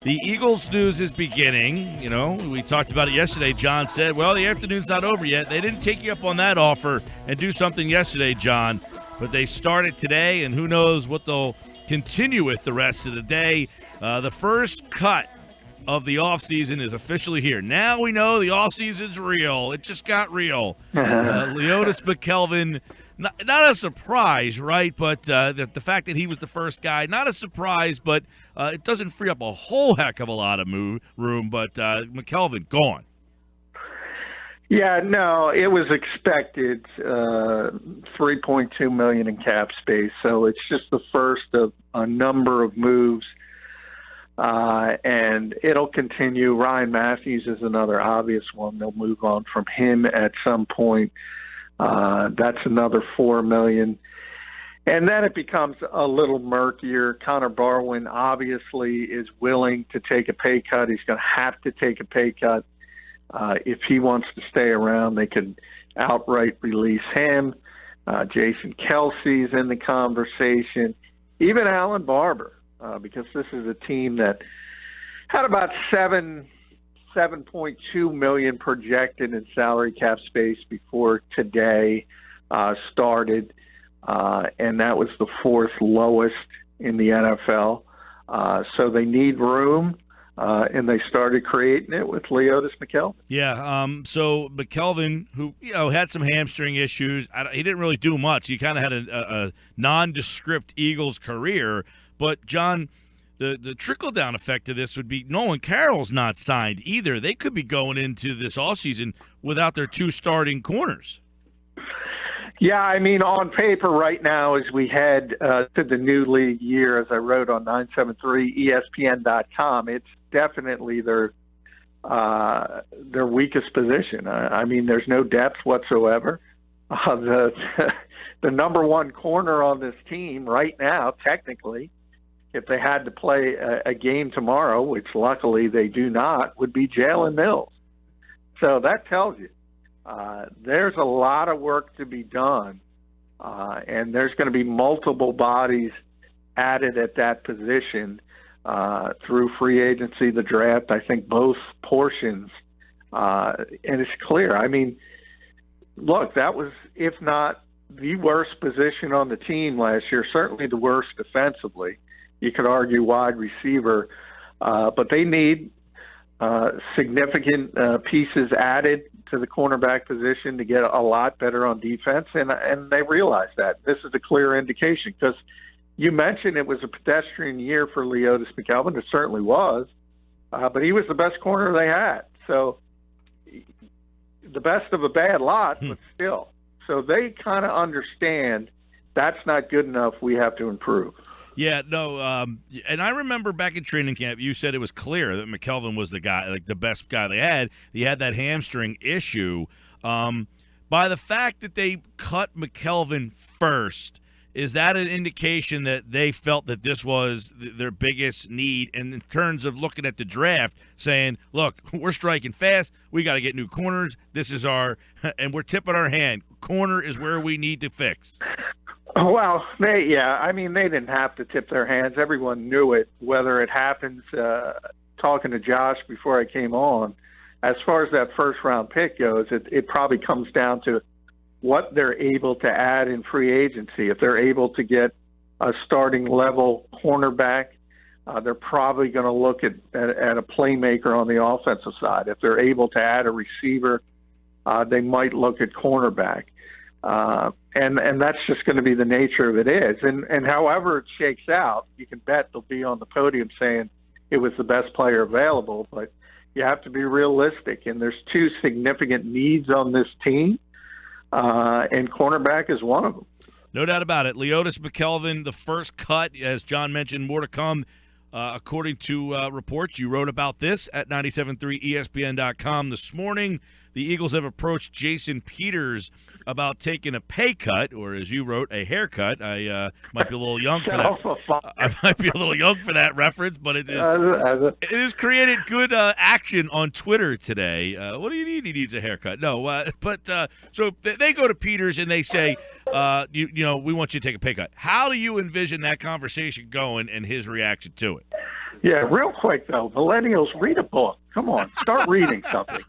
The Eagles news is beginning. You know, we talked about it yesterday. John said, well, the afternoon's not over yet. They didn't take you up on that offer and do something yesterday, John, but they started today, and who knows what they'll continue with the rest of the day. The first cut of the offseason is officially here. Now we know the offseason's real. It just got real. Leodis McKelvin, not a surprise, right? But the fact that he was the first guy, not a surprise, but it doesn't free up a whole heck of a lot of room. But McKelvin, gone. Yeah, no, it was expected. $3.2 million in cap space, so it's just the first of a number of moves, and it'll continue. Ryan Matthews is another obvious one. They'll move on from him at some point. That's another $4 million. And then it becomes a little murkier. Connor Barwin obviously is willing to take a pay cut. He's going to have to take a pay cut. If he wants to stay around, they could outright release him. Jason Kelsey's in the conversation. Even Alan Barber, because this is a team that had about $7.2 million projected in salary cap space before today started, and that was the fourth lowest in the NFL. So they need room. And they started creating it with Leodis McKelvin. Yeah, so McKelvin, who had some hamstring issues, he didn't really do much. He kind of had a nondescript Eagles career. But, John, the trickle-down effect of this would be Nolan Carroll's not signed either. They could be going into this offseason without their two starting corners. Yeah, I mean, on paper right now, as we head to the new league year, as I wrote on 973ESPN.com, it's definitely their weakest position. I mean, there's no depth whatsoever. The number one corner on this team right now, technically, if they had to play a game tomorrow, which luckily they do not, would be Jalen Mills. So that tells you. There's a lot of work to be done, and there's going to be multiple bodies added at that position through free agency, the draft. I think both portions, and it's clear. I mean, look, that was, if not the worst position on the team last year, certainly the worst defensively. You could argue wide receiver, but they need significant pieces added to the cornerback position to get a lot better on defense, and they realize that. This is a clear indication, because you mentioned it was a pedestrian year for Leodis McKelvin. It certainly was, but he was the best corner they had. So the best of a bad lot, but still. So they kind of understand that's not good enough. We have to improve. Yeah, no, and I remember back in training camp, you said it was clear that McKelvin was the guy, like the best guy they had. He had that hamstring issue. By the fact that they cut McKelvin first, is that an indication that they felt that this was their biggest need? And in terms of looking at the draft, saying, look, we're striking fast. We got to get new corners. This is and we're tipping our hand. Corner is where we need to fix. Well, they didn't have to tip their hands. Everyone knew it. Whether it happens, talking to Josh before I came on, as far as that first-round pick goes, it probably comes down to what they're able to add in free agency. If they're able to get a starting-level cornerback, they're probably going to look at a playmaker on the offensive side. If they're able to add a receiver, they might look at cornerback. And that's just going to be the nature of it is. And however it shakes out, you can bet they'll be on the podium saying it was the best player available. But you have to be realistic. And there's two significant needs on this team, and cornerback is one of them. No doubt about it. Leodis McKelvin, the first cut, as John mentioned, more to come. According to reports, you wrote about this at 973ESPN.com this morning. The Eagles have approached Jason Peters about taking a pay cut, or as you wrote, a haircut. I might be a little young for that. I might be a little young for that reference, but it has created good action on Twitter today. What do you need? He needs a haircut. No, so they go to Peters and they say, we want you to take a pay cut. How do you envision that conversation going and his reaction to it? Yeah, real quick though, millennials, read a book. Come on, start reading something.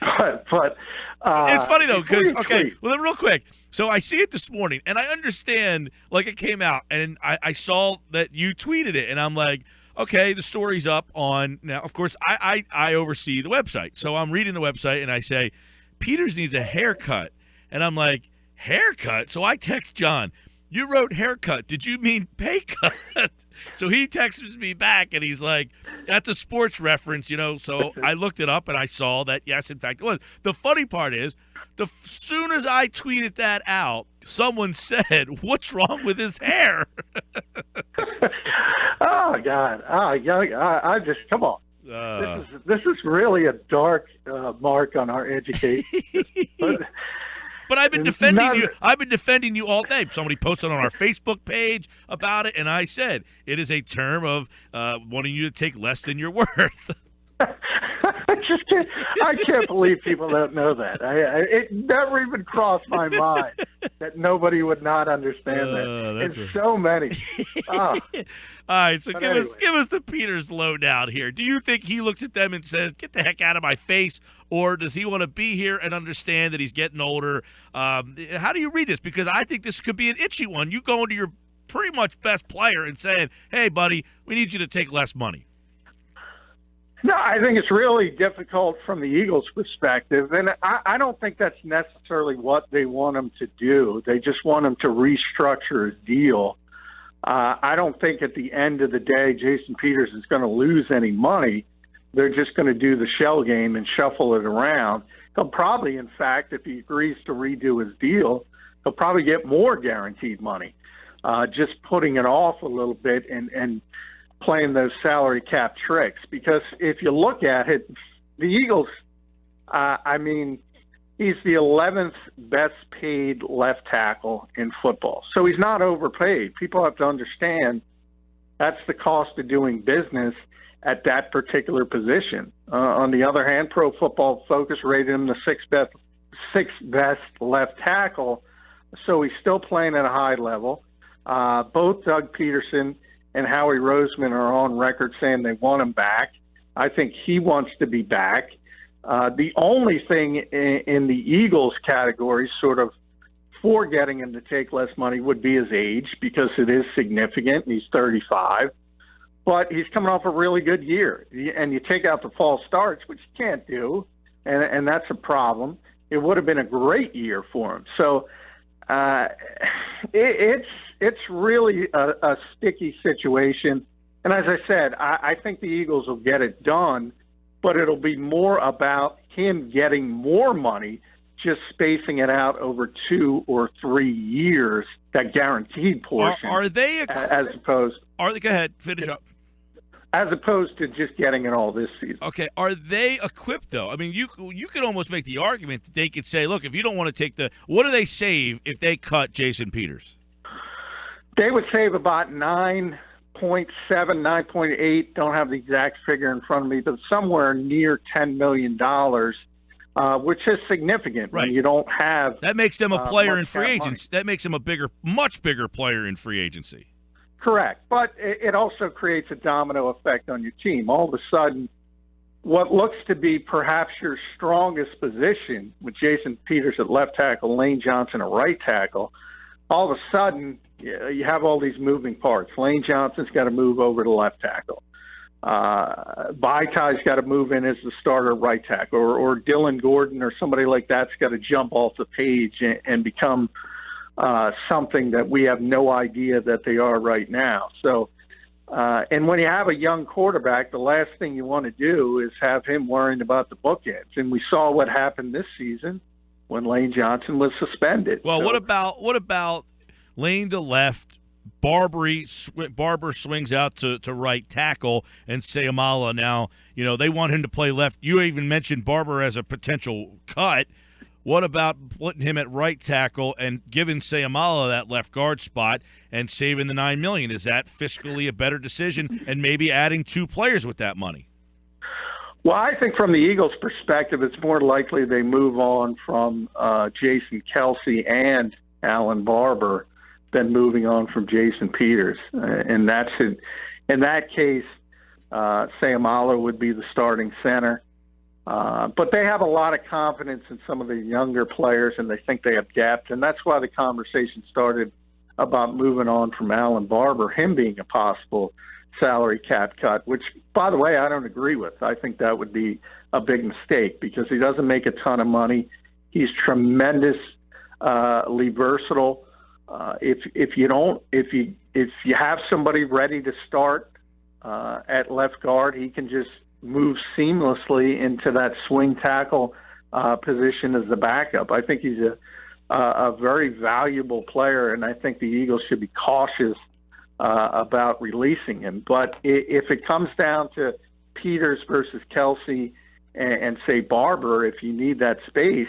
But it's funny though because well, then real quick. So I see it this morning, and I understand. Like it came out, and I saw that you tweeted it, and I'm like, okay, the story's up on now. Of course, I oversee the website, so I'm reading the website, and I say, Peters needs a haircut, and I'm like, haircut. So I text John. You wrote haircut. Did you mean pay cut? So he texts me back, and he's like, that's a sports reference, So I looked it up, and I saw that, yes, in fact, it was. The funny part is, soon as I tweeted that out, someone said, what's wrong with his hair? Oh, God. I just, come on. This is really a dark mark on our education. But I've been defending you. I've been defending you all day. Somebody posted on our Facebook page about it, and I said it is a term of wanting you to take less than you're worth. I can't believe people don't know that. It never even crossed my mind that nobody would not understand that. And so many. All right, so give us the Peters lowdown here. Do you think he looks at them and says, "Get the heck out of my face," or does he want to be here and understand that he's getting older? How do you read this? Because I think this could be an itchy one. You going to your pretty much best player and saying, "Hey, buddy, we need you to take less money." No, I think it's really difficult from the Eagles' perspective, and I don't think that's necessarily what they want him to do. They just want him to restructure his deal. I don't think at the end of the day Jason Peters is going to lose any money. They're just going to do the shell game and shuffle it around. He'll probably, in fact, if he agrees to redo his deal, he'll probably get more guaranteed money, just putting it off a little bit and playing those salary cap tricks. Because if you look at it, the Eagles, he's the 11th best paid left tackle in football. So he's not overpaid. People have to understand that's the cost of doing business at that particular position. On the other hand, Pro Football Focus rated him the sixth best left tackle. So he's still playing at a high level. Both Doug Peterson and Howie Roseman are on record saying they want him back. I think he wants to be back. The only thing in the Eagles category sort of for getting him to take less money would be his age, because it is significant, and he's 35. But he's coming off a really good year. And you take out the false starts, which you can't do, and that's a problem. It would have been a great year for him. So it's really a sticky situation. And as I said, I think the Eagles will get it done, but it'll be more about him getting more money, just spacing it out over 2 or 3 years, that guaranteed portion. Are they as opposed? Go ahead, finish up. As opposed to just getting it all this season. Okay, are they equipped though? I mean, you could almost make the argument that they could say, look, if you don't want to take what do they save if they cut Jason Peters? They would save about 9.7, 9.8. Don't have the exact figure in front of me, but somewhere near $10 million, which is significant. Right. When you don't have that makes them a player in free agency. That makes them a much bigger player in free agency. Correct. But it also creates a domino effect on your team. All of a sudden, what looks to be perhaps your strongest position, with Jason Peters at left tackle, Lane Johnson at right tackle, all of a sudden you have all these moving parts. Lane Johnson's got to move over to left tackle. Vaitai's got to move in as the starter right tackle, or Dylan Gordon or somebody like that's got to jump off the page and become something that we have no idea that they are right now. So, and when you have a young quarterback, the last thing you want to do is have him worrying about the bookends. And we saw what happened this season when Lane Johnson was suspended. Well, so, what about Lane to left, Barber swings out to right tackle, and Seumalo now, they want him to play left. You even mentioned Barber as a potential cut. What about putting him at right tackle and giving Seumalo that left guard spot and saving the $9 million? Is that fiscally a better decision, and maybe adding 2 players with that money? Well, I think from the Eagles' perspective, it's more likely they move on from Jason Kelce and Alan Barber than moving on from Jason Peters. And that's it. In that case, Sayamalo would be the starting center. But they have a lot of confidence in some of the younger players, and they think they have depth. And that's why the conversation started about moving on from Alan Barber, him being a possible salary cap cut, which, by the way, I don't agree with. I think that would be a big mistake because he doesn't make a ton of money. He's tremendously versatile. If you have somebody ready to start at left guard, he can just move seamlessly into that swing tackle position as the backup. I think he's a very valuable player, and I think the Eagles should be cautious about releasing him. But if it comes down to Peters versus Kelsey and say Barber, if you need that space,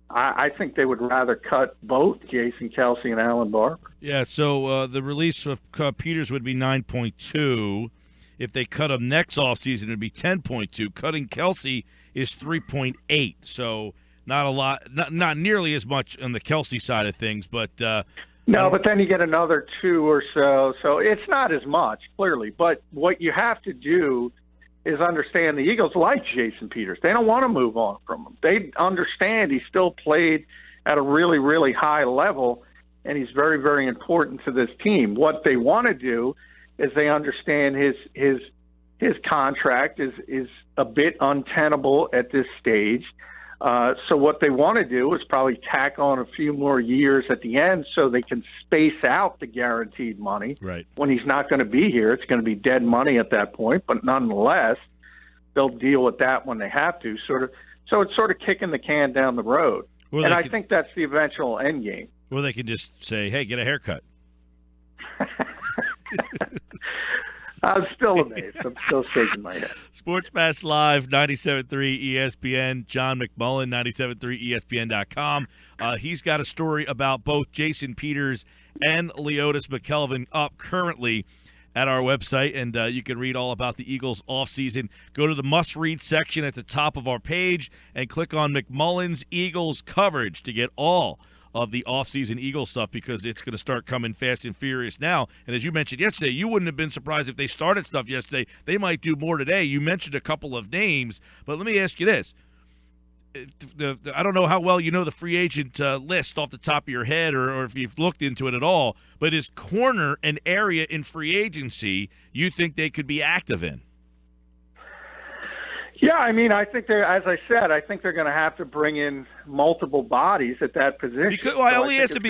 I think they would rather cut both Jason Kelsey and Alan Barber. Yeah, so the release of Peters would be 9.2. If they cut him next offseason, it would be 10.2. Cutting Kelsey is 3.8. So not a lot, not nearly as much on the Kelsey side of things. But no, but then you get another 2 or so. So it's not as much, clearly. But what you have to do is understand the Eagles like Jason Peters. They don't want to move on from him. They understand he still played at a really, really high level, and he's very, very important to this team. What they want to do is they understand his contract is a bit untenable at this stage. So what they want to do is probably tack on a few more years at the end so they can space out the guaranteed money. Right. When he's not going to be here, it's going to be dead money at that point. But nonetheless, they'll deal with that when they have to. So it's sort of kicking the can down the road. And I think that's the eventual end game. Or they can just say, hey, get a haircut. I'm still amazed. I'm still shaking my head. Sports Pass Live, 97.3 ESPN. John McMullen, 97.3 ESPN.com. He's got a story about both Jason Peters and Leodis McKelvin up currently at our website, and you can read all about the Eagles offseason. Go to the must-read section at the top of our page and click on McMullen's Eagles coverage to get all of the offseason Eagle stuff, because it's going to start coming fast and furious now. And as you mentioned yesterday, you wouldn't have been surprised if they started stuff yesterday. They might do more today. You mentioned a couple of names, but let me ask you this. I don't know how well you know the free agent list off the top of your head or if you've looked into it at all, but is corner an area in free agency you think they could be active in? Yeah, I mean, I think as I said, I think they're going to have to bring in multiple bodies at that position. I only asked it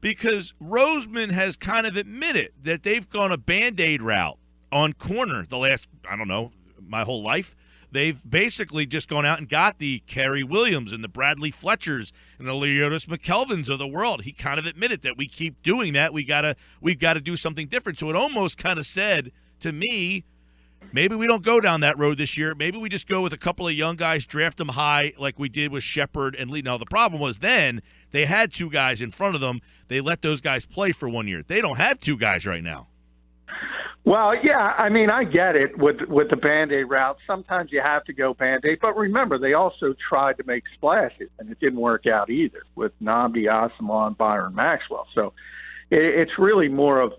because Roseman has kind of admitted that they've gone a Band-Aid route on corner the last, I don't know, my whole life. They've basically just gone out and got the Kerry Williams and the Bradley Fletchers and the Leodis McKelvins of the world. He kind of admitted that we keep doing that. We've got to do something different. So it almost kind of said to me, maybe we don't go down that road this year. Maybe we just go with a couple of young guys, draft them high like we did with Shepard and Lee. Now, the problem was then they had 2 guys in front of them. They let those guys play for 1 year. They don't have 2 guys right now. Well, yeah, I mean, I get it with the Band-Aid route. Sometimes you have to go Band-Aid. But remember, they also tried to make splashes, and it didn't work out either with Nnamdi Asomugha and Byron Maxwell. So it's really more of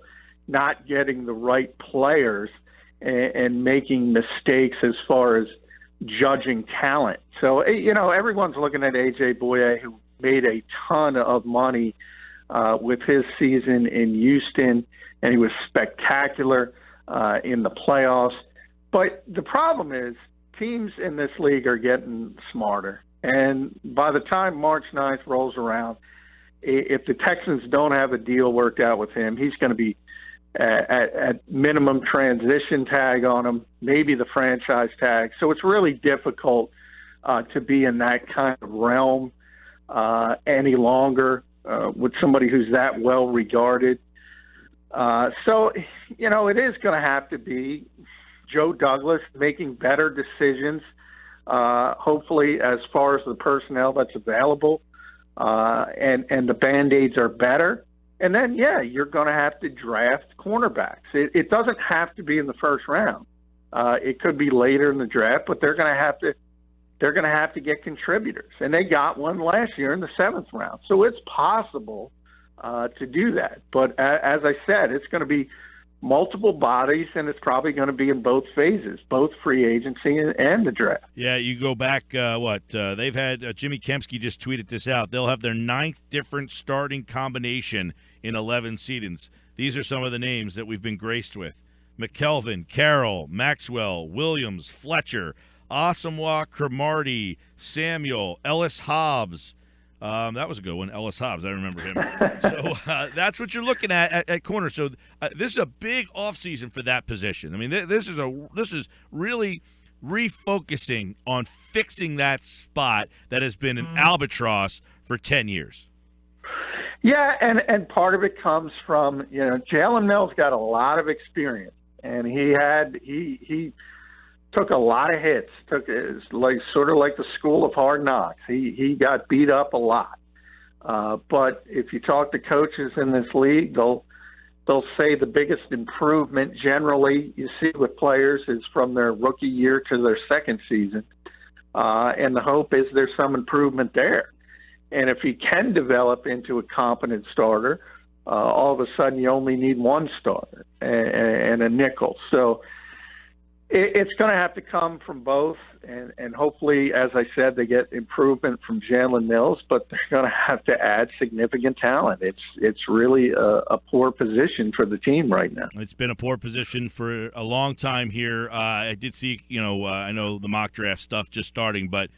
not getting the right players and making mistakes as far as judging talent. So, everyone's looking at A.J. Bouye, who made a ton of money with his season in Houston, and he was spectacular in the playoffs. But the problem is teams in this league are getting smarter. And by the time March 9th rolls around, if the Texans don't have a deal worked out with him, he's going to be at minimum transition tag on him, maybe the franchise tag. So it's really difficult to be in that kind of realm any longer with somebody who's that well regarded. So, it is going to have to be Joe Douglas making better decisions, hopefully as far as the personnel that's available, and the Band-Aids are better. And then, you're going to have to draft cornerbacks. It doesn't have to be in the first round. It could be later in the draft, but they're going to have to get contributors. And they got one last year in the 7th round. So it's possible to do that. But as I said, it's going to be multiple bodies, and it's probably going to be in both phases, both free agency and the draft. Yeah, you go back, they've had Jimmy Kempski just tweeted this out. They'll have their 9th different starting combination in 11 seasons. These are some of the names that we've been graced with. McKelvin, Carroll, Maxwell, Williams, Fletcher, Asamoah Cromartie, Samuel, Ellis Hobbs. That was a good one, Ellis Hobbs. I remember him. So that's what you're looking at corner. So this is a big offseason for that position. I mean, this is really refocusing on fixing that spot that has been an albatross for 10 years. Yeah, and part of it comes from, Jalen Mills got a lot of experience, and he took a lot of hits. Sort of like the school of hard knocks. He got beat up a lot. But if you talk to coaches in this league, they'll say the biggest improvement generally you see with players is from their rookie year to their second season. And the hope is there's some improvement there. And if he can develop into a competent starter, all of a sudden you only need one starter and a nickel. So it's going to have to come from both, and hopefully, as I said, they get improvement from Jalen Mills, but they're going to have to add significant talent. It's really a poor position for the team right now. It's been a poor position for a long time here. I did see, I know the mock draft stuff just starting, but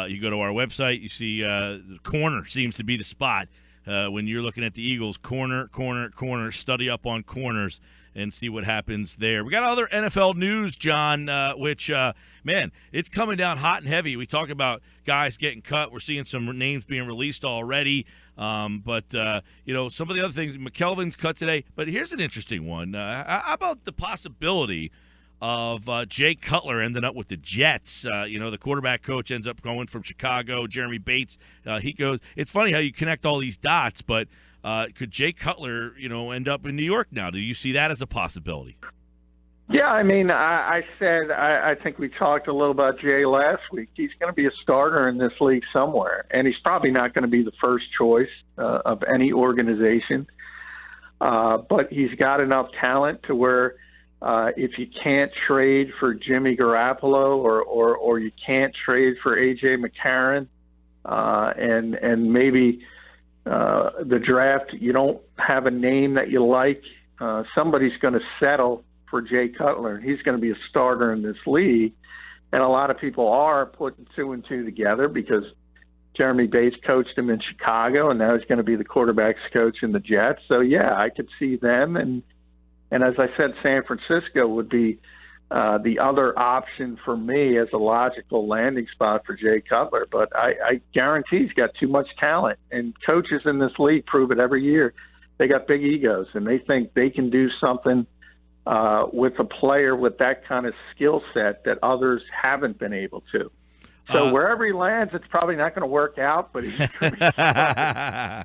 you go to our website, you see the corner seems to be the spot. When you're looking at the Eagles, corner, study up on corners and see what happens there. We got other NFL news, John, which, it's coming down hot and heavy. We talk about guys getting cut. We're seeing some names being released already. But some of the other things, McKelvin's cut today. But here's an interesting one. How about the possibility of Jay Cutler ending up with the Jets? The quarterback coach ends up going from Chicago. Jeremy Bates, he goes. It's funny how you connect all these dots, but could Jay Cutler, end up in New York now? Do you see that as a possibility? Yeah, I mean, I said I think we talked a little about Jay last week. He's going to be a starter in this league somewhere, and he's probably not going to be the first choice of any organization. But he's got enough talent to where if you can't trade for Jimmy Garoppolo or you can't trade for A.J. McCarron and maybe the draft, you don't have a name that you like, somebody's going to settle for Jay Cutler. He's going to be a starter in this league. And a lot of people are putting 2 and 2 together because Jeremy Bates coached him in Chicago, and now he's going to be the quarterback's coach in the Jets. So, yeah, I could see them. And as I said, San Francisco would be the other option for me as a logical landing spot for Jay Cutler. But I guarantee he's got too much talent. And coaches in this league prove it every year. They got big egos, and they think they can do something with a player with that kind of skill set that others haven't been able to. So wherever he lands, it's probably not going to work out, but he's going to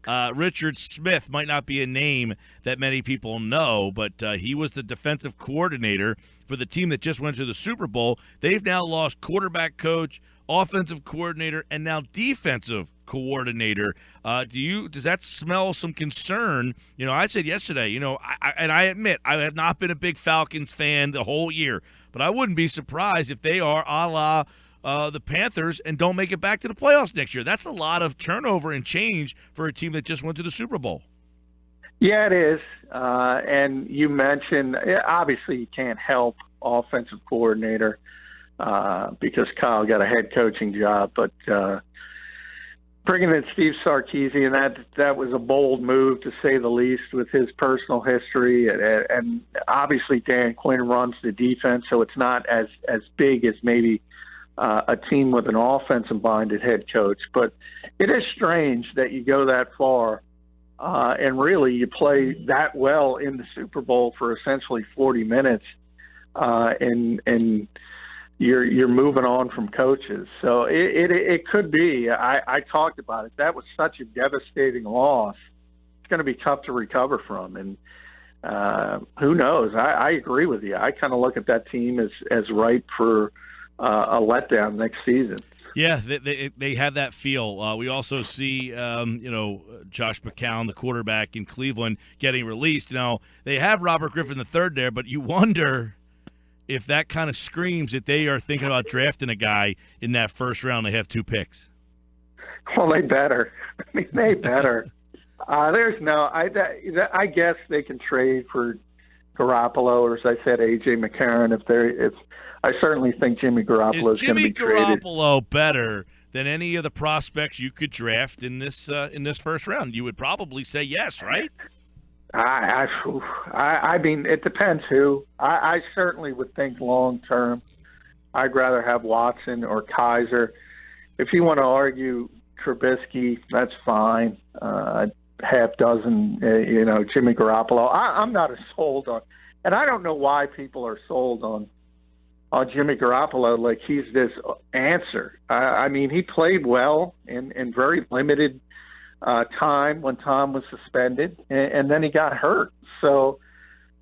be Richard Smith might not be a name that many people know, but he was the defensive coordinator for the team that just went to the Super Bowl. They've now lost quarterback coach, offensive coordinator, and now defensive coordinator. Does that smell some concern? I said yesterday, I admit I have not been a big Falcons fan the whole year, but I wouldn't be surprised if they are a la the Panthers and don't make it back to the playoffs next year. That's a lot of turnover and change for a team that just went to the Super Bowl. Yeah, it is. And you mentioned, obviously you can't help offensive coordinator because Kyle got a head coaching job, but bringing in Steve Sarkisian, that was a bold move to say the least with his personal history. And obviously Dan Quinn runs the defense, so it's not as big as maybe a team with an offensive-minded head coach. But it is strange that you go that far and really you play that well in the Super Bowl for essentially 40 minutes and you're moving on from coaches. So it could be. I talked about it. That was such a devastating loss. It's going to be tough to recover from. And who knows? I agree with you. I kind of look at that team as ripe for a letdown next season. Yeah, they have that feel. We also see, Josh McCown, the quarterback in Cleveland, getting released. Now, they have Robert Griffin III there, but you wonder if that kind of screams that they are thinking about drafting a guy in that first round. They have 2 picks. Well, they better. I mean, they better. There's no. I guess they can trade for Garoppolo, or as I said, A.J. McCarron. I certainly think Jimmy Garoppolo is going to be traded. Is Jimmy Garoppolo better than any of the prospects you could draft in this first round? You would probably say yes, right? I mean, it depends who. I certainly would think long term. I'd rather have Watson or Kaiser. If you want to argue Trubisky, that's fine. Half dozen, Jimmy Garoppolo. I'm not as sold on, and I don't know why people are sold on Jimmy Garoppolo like he's this answer. I mean, he played well in very limited time when Tom was suspended, and then he got hurt. So,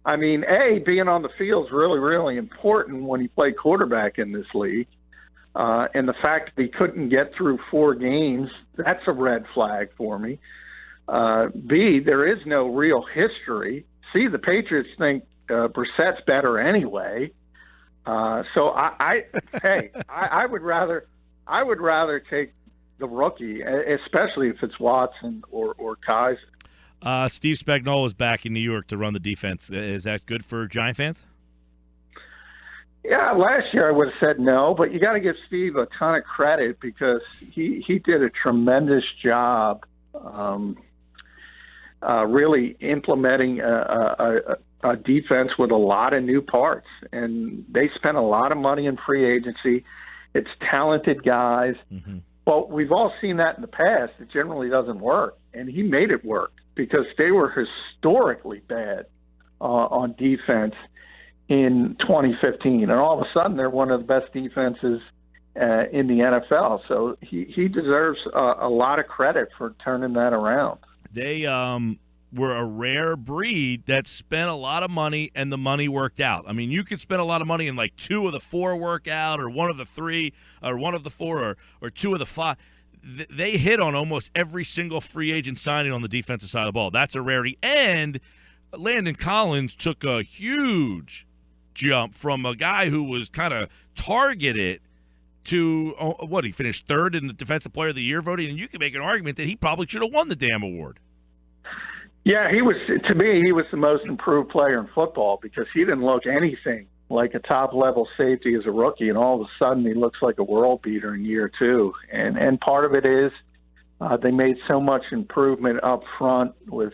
I mean, being on the field is really, really important when you play quarterback in this league. And the fact that he couldn't get through 4 games, that's a red flag for me. B, there is no real history. C, the Patriots think Brissett's better anyway. So I would rather take the rookie, especially if it's Watson or Kaiser. Steve Spagnuolo is back in New York to run the defense. Is that good for Giant fans? Yeah, last year I would have said no, but you got to give Steve a ton of credit because he did a tremendous job really implementing a defense with a lot of new parts. And they spent a lot of money in free agency. It's talented guys. Mm-hmm. But we've all seen that in the past. It generally doesn't work. And he made it work because they were historically bad on defense in 2015, and all of a sudden they're one of the best defenses in the NFL. So he deserves a lot of credit for turning that around. They were a rare breed that spent a lot of money, and the money worked out. I mean, you could spend a lot of money and like 2 of the 4 work out, or 1 of the 3, or 1 of the 4, or 2 of the 5. They hit on almost every single free agent signing on the defensive side of the ball. That's a rarity. And Landon Collins took a huge jump from a guy who was kind of targeted to he finished 3rd in the Defensive Player of the Year voting, and you can make an argument that he probably should have won the damn award. Yeah, he was the most improved player in football because he didn't look anything like a top-level safety as a rookie, and all of a sudden he looks like a world beater in year 2. And part of it is they made so much improvement up front with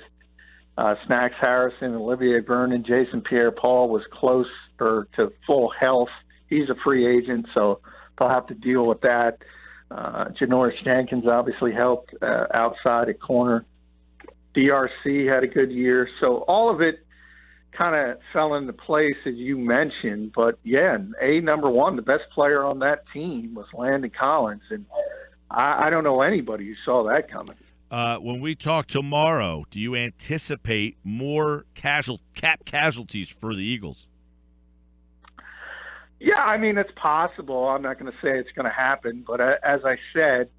Snacks Harrison, Olivier Vernon, Jason Pierre-Paul was closer to full health. He's a free agent, so they'll have to deal with that. Janoris Jenkins obviously helped outside at corner. DRC had a good year. So all of it kind of fell into place, as you mentioned. But, yeah, number 1, the best player on that team was Landon Collins. And I don't know anybody who saw that coming. When we talk tomorrow, do you anticipate more cap casualties for the Eagles? Yeah, I mean, it's possible. I'm not going to say it's going to happen. But as I said,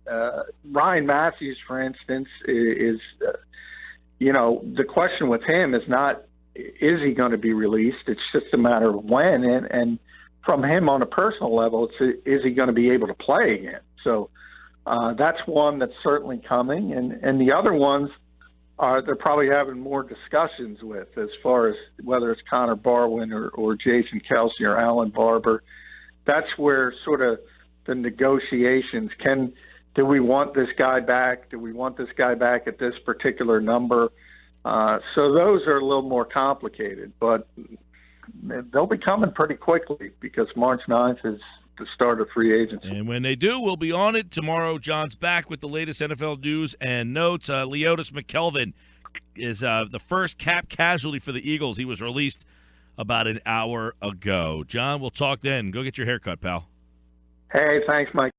Ryan Matthews, for instance, is the question with him is not, is he going to be released? It's just a matter of when. And from him on a personal level, is he going to be able to play again? So that's one that's certainly coming. And the other ones they're probably having more discussions with as far as whether it's Connor Barwin or Jason Kelsey or Alan Barber. That's where sort of the negotiations do we want this guy back? Do we want this guy back at this particular number? So those are a little more complicated, but they'll be coming pretty quickly because March 9th is the start of free agency. And when they do, we'll be on it. Tomorrow, John's back with the latest NFL news and notes. Leodis McKelvin is the first cap casualty for the Eagles. He was released about an hour ago. John, we'll talk then. Go get your haircut, pal. Hey, thanks, Mike.